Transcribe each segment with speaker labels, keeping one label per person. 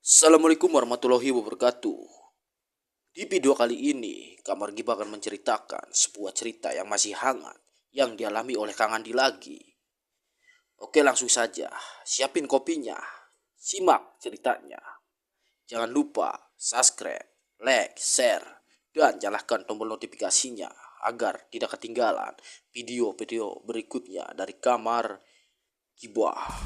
Speaker 1: Assalamualaikum warahmatullahi wabarakatuh. Di video kali ini, Kamar Giba akan menceritakan sebuah cerita yang masih hangat yang dialami oleh Kang Andi lagi. Oke, langsung saja. Siapin kopinya. Simak ceritanya. Jangan lupa subscribe, like, share, dan nyalakan tombol notifikasinya agar tidak ketinggalan video-video berikutnya dari Kamar Giba.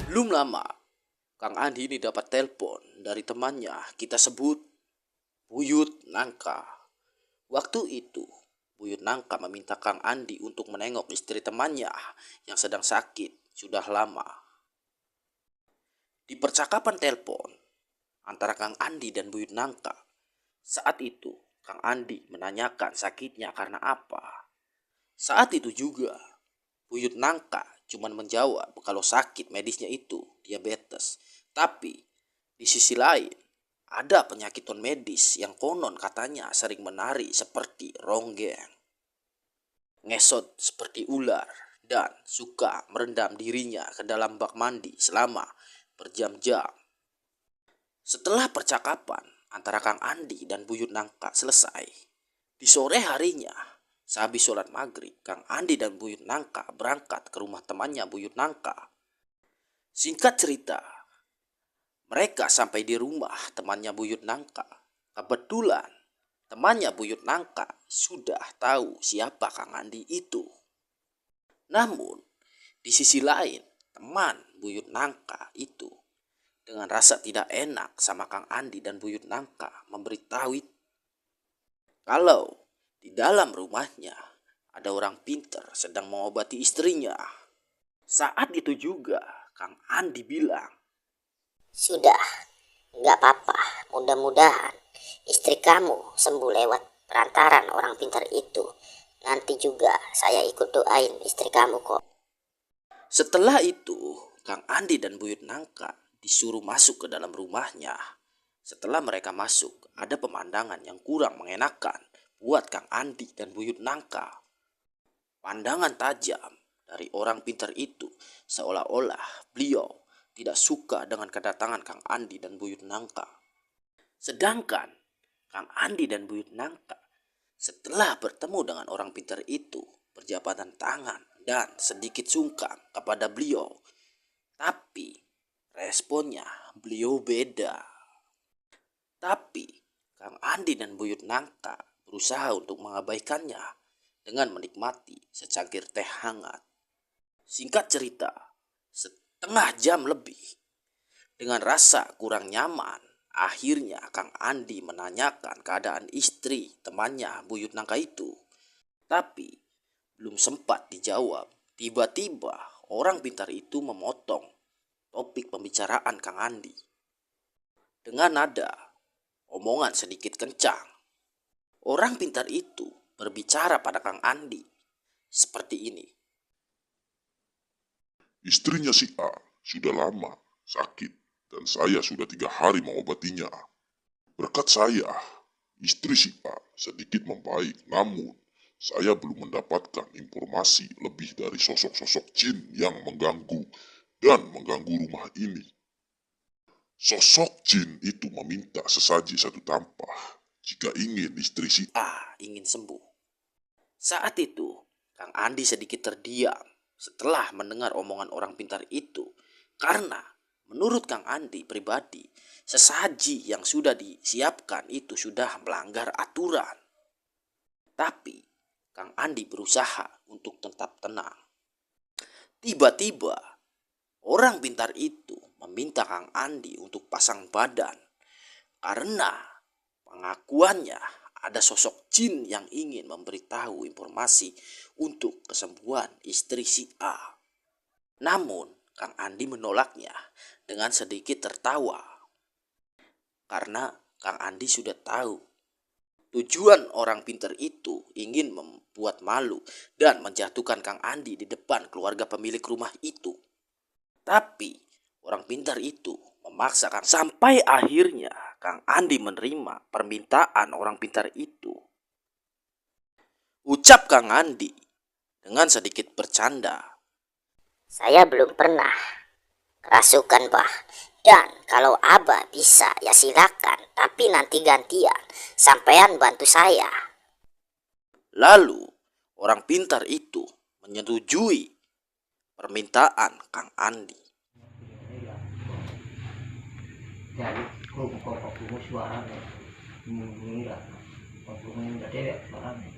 Speaker 1: Belum lama, Kang Andi ini dapat telepon dari temannya, kita sebut Buyut Nangka. Waktu itu, Buyut Nangka meminta Kang Andi untuk menengok istri temannya yang sedang sakit sudah lama. Di percakapan telepon antara Kang Andi dan Buyut Nangka, saat itu Kang Andi menanyakan sakitnya karena apa. Saat itu juga, Buyut Nangka cuman menjawab kalau sakit medisnya itu diabetes. Tapi di sisi lain ada penyakit non medis yang konon katanya sering menari seperti ronggeng, ngesot seperti ular, dan suka merendam dirinya ke dalam bak mandi selama berjam-jam. Setelah percakapan antara Kang Andi dan Buyut Nangka selesai, di sore harinya sehabis sholat maghrib, Kang Andi dan Buyut Nangka berangkat ke rumah temannya Buyut Nangka. Singkat cerita, mereka sampai di rumah temannya Buyut Nangka. Kebetulan temannya Buyut Nangka sudah tahu siapa Kang Andi itu. Namun, di sisi lain, teman Buyut Nangka itu dengan rasa tidak enak sama Kang Andi dan Buyut Nangka memberitahu kalau di dalam rumahnya ada orang pintar sedang mengobati istrinya. Saat itu juga Kang Andi bilang,
Speaker 2: "Sudah, nggak apa-apa. Mudah-mudahan istri kamu sembuh lewat perantaran orang pintar itu. Nanti juga saya ikut doain istri kamu kok."
Speaker 1: Setelah itu Kang Andi dan Buyut Nangka disuruh masuk ke dalam rumahnya. Setelah mereka masuk, ada pemandangan yang kurang mengenakan buat Kang Andi dan Buyut Nangka. Pandangan tajam dari orang pintar itu seolah-olah beliau tidak suka dengan kedatangan Kang Andi dan Buyut Nangka. Sedangkan Kang Andi dan Buyut Nangka setelah bertemu dengan orang pintar itu berjabatan tangan dan sedikit sungkan kepada beliau. Tapi responnya beliau beda. Tapi Kang Andi dan Buyut Nangka berusaha untuk mengabaikannya dengan menikmati secangkir teh hangat. Singkat cerita, setengah jam lebih, dengan rasa kurang nyaman, akhirnya Kang Andi menanyakan keadaan istri temannya Buyut Nangka itu. Tapi belum sempat dijawab, tiba-tiba orang pintar itu memotong topik pembicaraan Kang Andi dengan nada omongan sedikit kencang. Orang pintar itu berbicara pada Kang Andi seperti ini.
Speaker 3: Istrinya si A sudah lama sakit dan saya sudah 3 hari mengobatinya. Berkat saya, istri si A sedikit membaik, namun saya belum mendapatkan informasi lebih dari sosok-sosok jin yang mengganggu rumah ini. Sosok jin itu meminta sesaji satu tampah jika ingin istri si
Speaker 1: A ingin sembuh. Saat itu, Kang Andi sedikit terdiam setelah mendengar omongan orang pintar itu, karena menurut Kang Andi pribadi, sesaji yang sudah disiapkan itu sudah melanggar aturan. Tapi Kang Andi berusaha untuk tetap tenang. Tiba-tiba orang pintar itu meminta Kang Andi untuk pasang badan karena pengakuannya ada sosok jin yang ingin memberitahu informasi untuk kesembuhan istri si A. Namun Kang Andi menolaknya dengan sedikit tertawa. Karena Kang Andi sudah tahu tujuan orang pintar itu ingin membuat malu dan menjatuhkan Kang Andi di depan keluarga pemilik rumah itu. Tapi orang pintar itu memaksakan sampai akhirnya Kang Andi menerima permintaan orang pintar itu. Ucap Kang Andi dengan sedikit bercanda.
Speaker 2: Saya belum pernah kerasukan, Bah. Dan kalau Abah bisa ya silakan, tapi nanti gantian sampean bantu saya.
Speaker 1: Lalu orang pintar itu menyetujui permintaan Kang Andi.
Speaker 4: Jadi kalau suaranya enggak, kalau enggak dewek suaranya.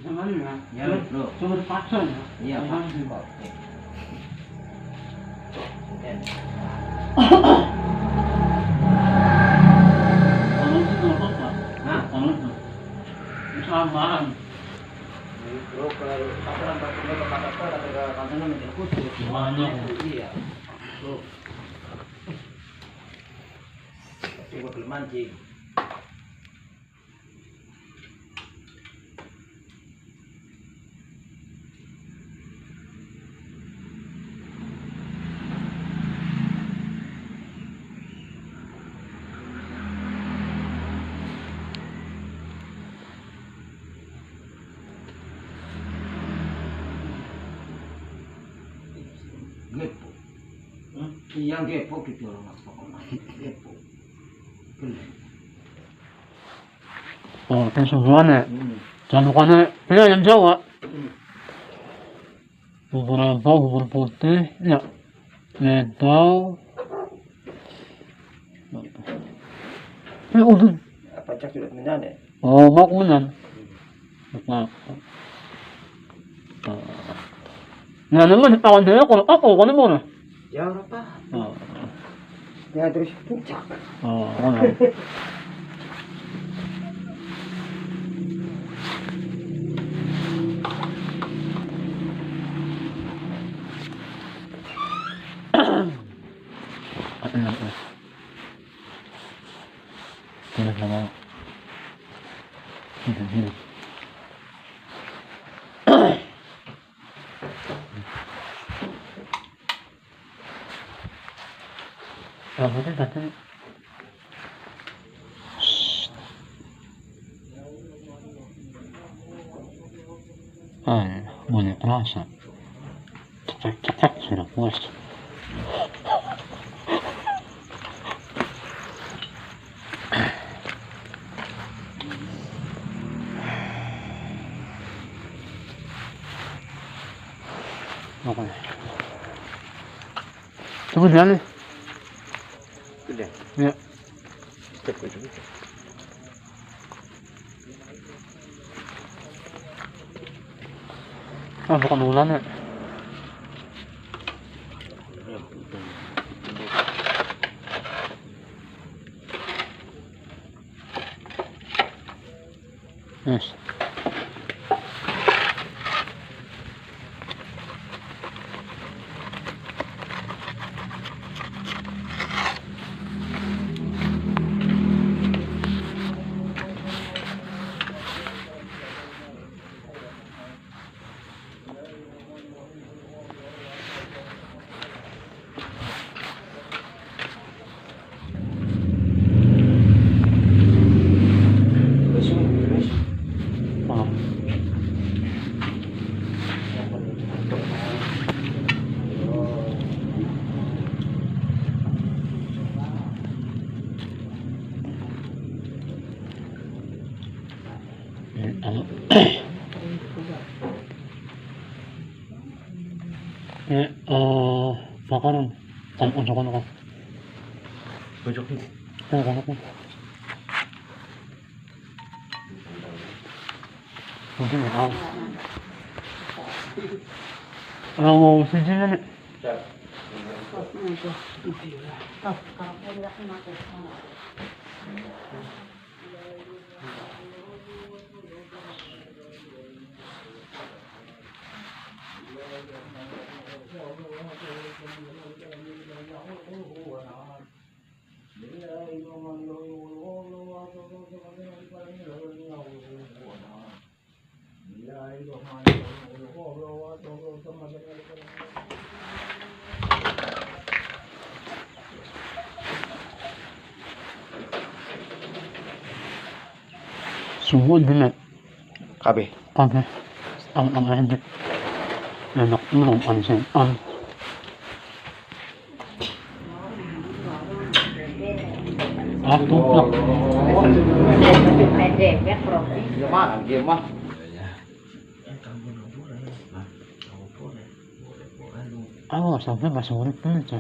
Speaker 5: Mana?
Speaker 4: Ya, bro.
Speaker 5: Cuma paksa ya?
Speaker 4: Iya, Pak.
Speaker 5: Kalau itu nggak apa-apa.
Speaker 4: Hah?
Speaker 5: Kalau itu. Kesabaran.
Speaker 4: Bro, kalau pasaran pakai kata katanya menjadi khusus.
Speaker 5: Banyak.
Speaker 4: Iya. Bro. Tapi gua belum mancing. Gepo. Iya gepo gitu loh mas pokoknya. Gepo. Geleng.
Speaker 5: Itu semuanya. Dan bukannya pilih yang Jawa. Bubur rempah, bubur putih, ya. Ledau. Ya udah.
Speaker 4: Apa cak sudah minat ya?
Speaker 5: Oh, makunan. Nah, nah, naman sa taon nila kung ako, ano mo na?
Speaker 4: Ya apa?
Speaker 5: Oo,
Speaker 4: Ya terus puncak.
Speaker 5: ano. Ano na ito? Hilig lang ako. Hilig. Boleh tadi. Boleh terasa. Cepat sudah puas. Oke. Coba jalan.
Speaker 4: Sudah.
Speaker 5: Ya.
Speaker 4: Cepat.
Speaker 5: Bukan ulan ya. Yes. Oh. Ano? Sekarang kan unjukan ako.
Speaker 4: Pojok ini.
Speaker 5: Ganap mo. Hindi mo ako. Si Jimmy na. Subuh dili.
Speaker 1: Kabeh.
Speaker 5: Kami. Ang edit. Enak nung ansin. Aku tak.
Speaker 4: Gimana?
Speaker 5: Aku sampai masuk urip aja.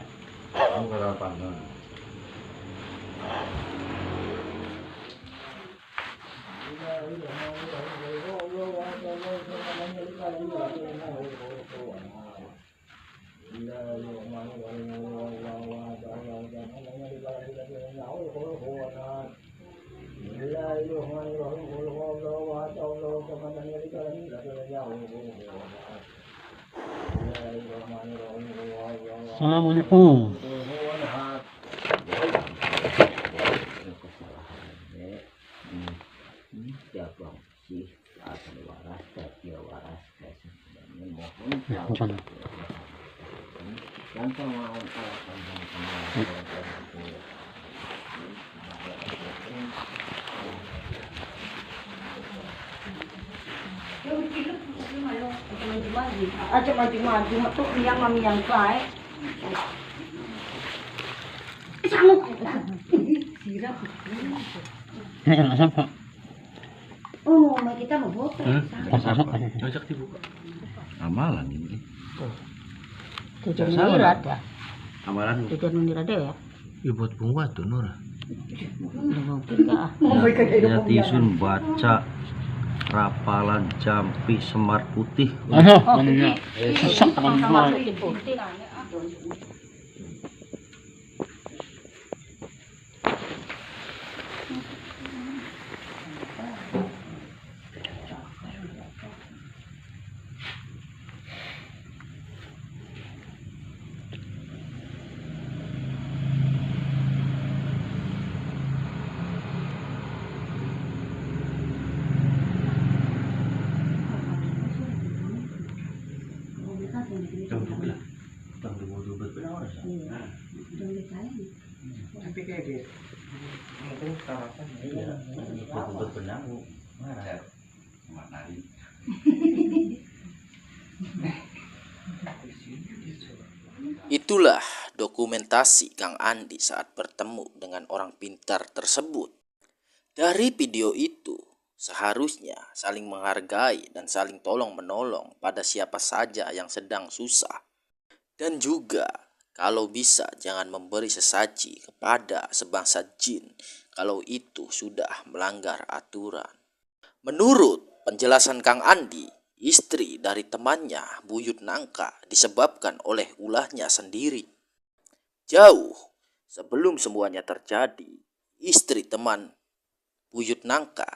Speaker 5: Assalamualaikum. Jangan.
Speaker 6: Aja maju-maju tuh yang mami yang baik. Sanggup. Sirap.
Speaker 5: Ini enak siapa?
Speaker 6: Oh, mau kita mau foto.
Speaker 1: Ajak dibuka. Amalan ini.
Speaker 6: Tujuan mengira ada.
Speaker 1: Amalan
Speaker 6: Tujuan mengira ada ya.
Speaker 1: buat bunga tuh Nur.
Speaker 6: Mungkin kah?
Speaker 7: Ya tisun baca rapalan Jampi Semar Putih.
Speaker 5: Ano? Ano? Sesak naman
Speaker 6: Sama
Speaker 5: mo.
Speaker 6: putih.
Speaker 4: Tapi kayak gitu. Itu sarapan.
Speaker 7: Iya, ikut benang marah.
Speaker 1: Itulah dokumentasi Kang Andi saat bertemu dengan orang pintar tersebut. Dari video itu, seharusnya saling menghargai dan saling tolong-menolong pada siapa saja yang sedang susah. Dan juga, kalau bisa jangan memberi sesaji kepada sebangsa jin kalau itu sudah melanggar aturan. Menurut penjelasan Kang Andi, istri dari temannya Buyut Nangka disebabkan oleh ulahnya sendiri. Jauh sebelum semuanya terjadi, istri teman Buyut Nangka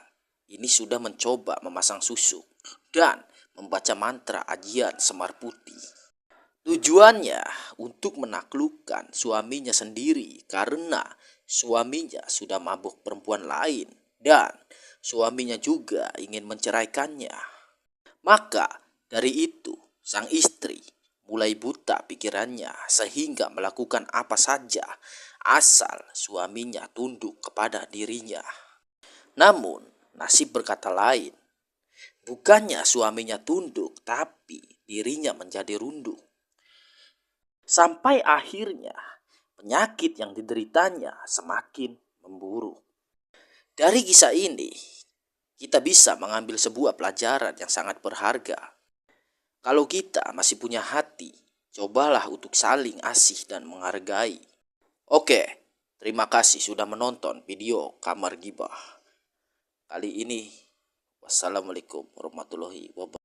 Speaker 1: ini sudah mencoba memasang susuk dan membaca mantra ajian Semar Putih. Tujuannya untuk menaklukkan suaminya sendiri karena suaminya sudah mabuk perempuan lain dan suaminya juga ingin menceraikannya. Maka dari itu sang istri mulai buta pikirannya sehingga melakukan apa saja asal suaminya tunduk kepada dirinya. Namun nasib berkata lain. Bukannya suaminya tunduk tapi dirinya menjadi runduk. Sampai akhirnya penyakit yang dideritanya semakin memburuk. Dari kisah ini, kita bisa mengambil sebuah pelajaran yang sangat berharga. Kalau kita masih punya hati, cobalah untuk saling asih dan menghargai. Oke, terima kasih sudah menonton video Kamar Gibah. Kali ini, wassalamualaikum warahmatullahi wabarakatuh.